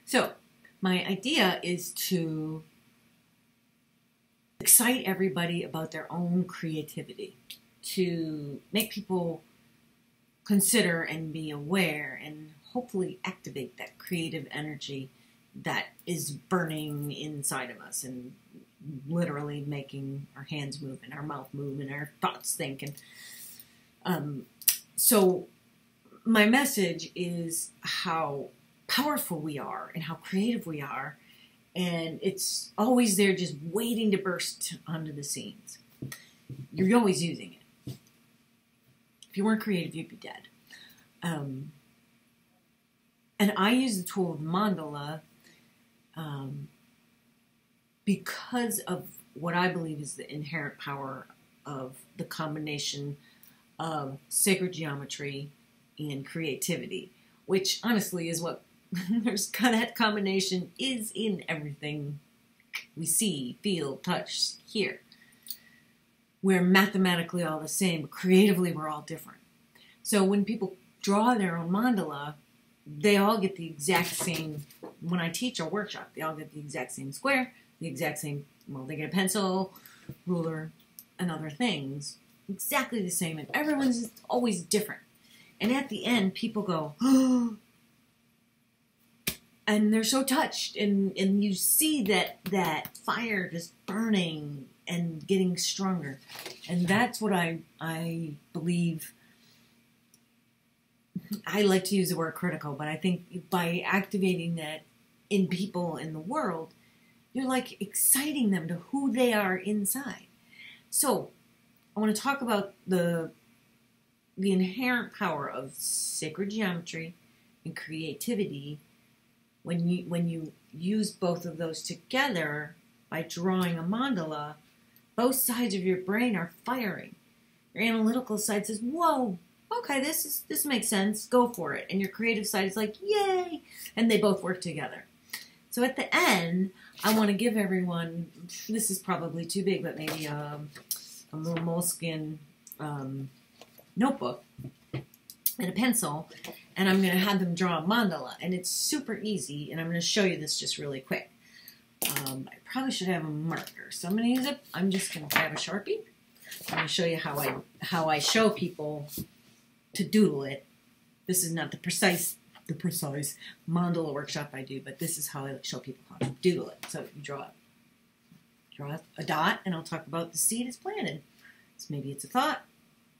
So my idea is to excite everybody about their own creativity, to make people consider and be aware and hopefully activate that creative energy that is burning inside of us and literally making our hands move and our mouth move and our thoughts think. And so my message is how powerful we are and how creative we are, and it's always there just waiting to burst onto the scenes. You're always using it. If you weren't creative, you'd be dead. And I use the tool of mandala because of what I believe is the inherent power of the combination of sacred geometry and creativity, which honestly is what that combination is in everything we see, feel, touch, hear. We're mathematically all the same, but creatively we're all different. So when people draw their own mandala, they all get the exact same. When I teach a workshop, they all get the exact same square, the exact same, well, they get a pencil, ruler, and other things, exactly the same, and everyone's always different. And at the end, people go, oh, and they're so touched, and you see that fire just burning and getting stronger. And that's what I believe. I like to use the word critical, but I think by activating that in people in the world, you're like exciting them to who they are inside. So I want to talk about the inherent power of sacred geometry and creativity when you use both of those together by drawing a mandala. Both sides of your brain are firing. Your analytical side says, whoa, okay, this makes sense, go for it. And your creative side is like, yay, and they both work together. So at the end, I want to give everyone, this is probably too big, but maybe a little moleskin notebook and a pencil, and I'm going to have them draw a mandala, and it's super easy, and I'm going to show you this just really quick. I probably should have a marker, so I'm going to use it. I'm just going to grab a Sharpie. I'm going to show you how I show people to doodle it. This is not the precise mandala workshop I do, but this is how I show people how to doodle it. So you draw a dot, and I'll talk about the seed is planted. So maybe it's a thought,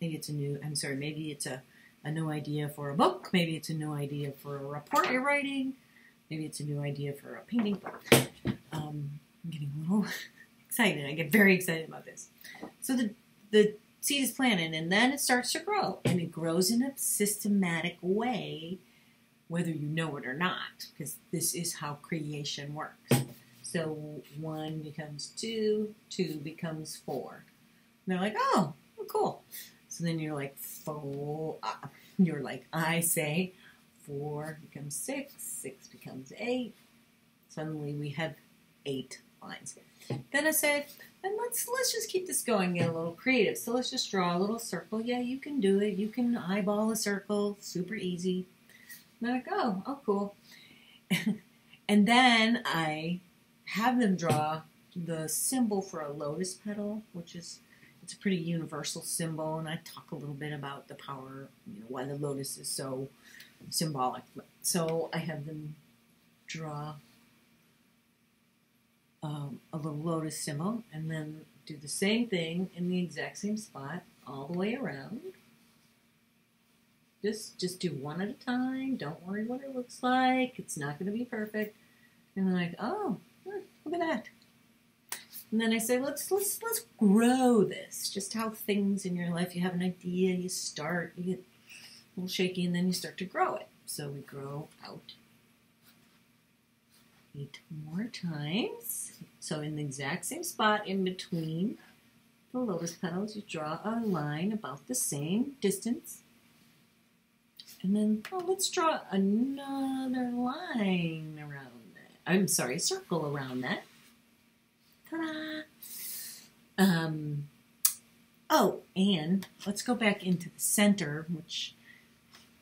maybe it's maybe it's a new idea for a book, maybe it's a new idea for a report you're writing, maybe it's a new idea for a painting. I'm getting a little excited. I get very excited about this. So the seed is planted, and then it starts to grow, and it grows in a systematic way, whether you know it or not, because this is how creation works. So 1 becomes 2, 2 becomes 4. And they're like, oh, cool. So then you're like, 4. You're like, I say, 4 becomes 6, 6 becomes 8. Suddenly we have 8 lines. Then I said, and let's just keep this going, get a little creative. So let's just draw a little circle. Yeah, you can do it. You can eyeball a circle. Super easy. And I go, oh, cool. And then I have them draw the symbol for a lotus petal, which is, it's a pretty universal symbol. And I talk a little bit about the power, why the lotus is so symbolic. So I have them draw a little lotus symbol, and then do the same thing in the exact same spot all the way around. Just do one at a time. Don't worry what it looks like. It's not going to be perfect. And they're like, oh, look at that. And then I say, let's grow this. Just how things in your life, you have an idea, you start, you get a little shaky, and then you start to grow it. So we grow out 8 more times. So in the exact same spot in between the lotus petals, you draw a line about the same distance. And then, let's draw another line around that. I'm sorry, circle around that. Ta-da! And let's go back into the center, which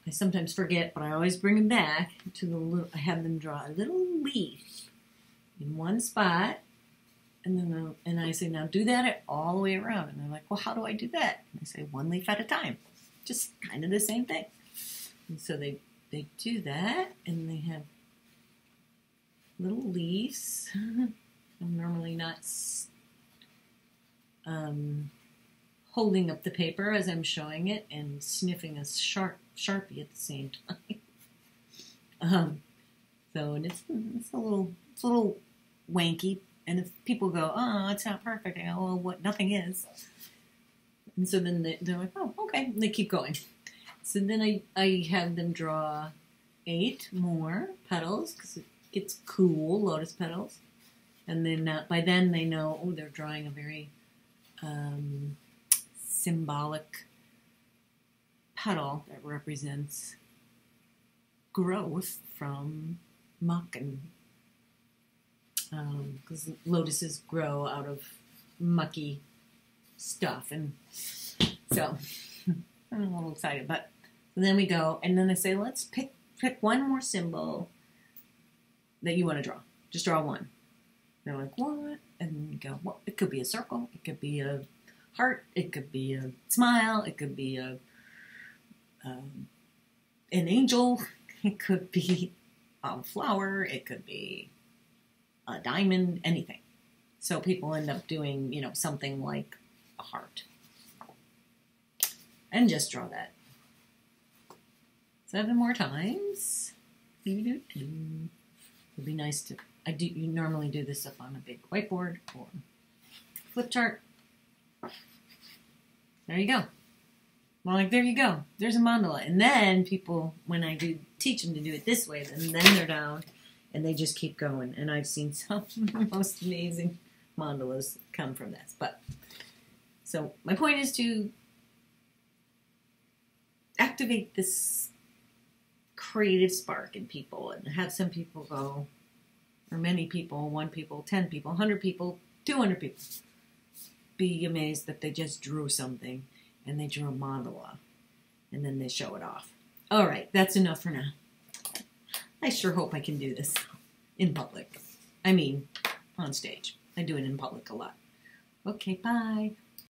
I sometimes forget, but I always bring them back to the little, I have them draw a little leaf in one spot, and then and I say, now do that all the way around. And they're like, well, how do I do that? And I say, one leaf at a time. Just kind of the same thing. And so they do that, and they have little leaves. I'm normally not holding up the paper as I'm showing it and sniffing a Sharpie at the same time. So it's a little wanky. And if people go, oh, it's not perfect, I go, well, what? Nothing is. And so then they're like, oh, okay. And they keep going. So then I have them draw 8 more petals because it gets cool, lotus petals. And then by then they know, oh, they're drawing a very symbolic petal that represents growth from muck, and because lotuses grow out of mucky stuff, and so I'm a little excited. But then we go, and then I say, let's pick one more symbol that you want to draw. Just draw one. They're like, what? And then you go, well, it could be a circle, it could be a heart, it could be a smile, it could be an angel, it could be a flower, it could be a diamond, anything. So people end up doing, something like a heart. And just draw that 7 more times. It'd be nice to, you normally do this up on a big whiteboard or flip chart. There you go. Well, like, there you go. There's a mandala. And then people, when I teach them to do it this way, then they're down and they just keep going. And I've seen some of the most amazing mandalas come from this. But, so my point is to activate this creative spark in people and have some people go, or many people, 1 people, 10 people, 100 people, 200 people, be amazed that they just drew something and they drew a mandala and then they show it off. All right, that's enough for now. I sure hope I can do this in public. I mean, on stage. I do it in public a lot. Okay, bye.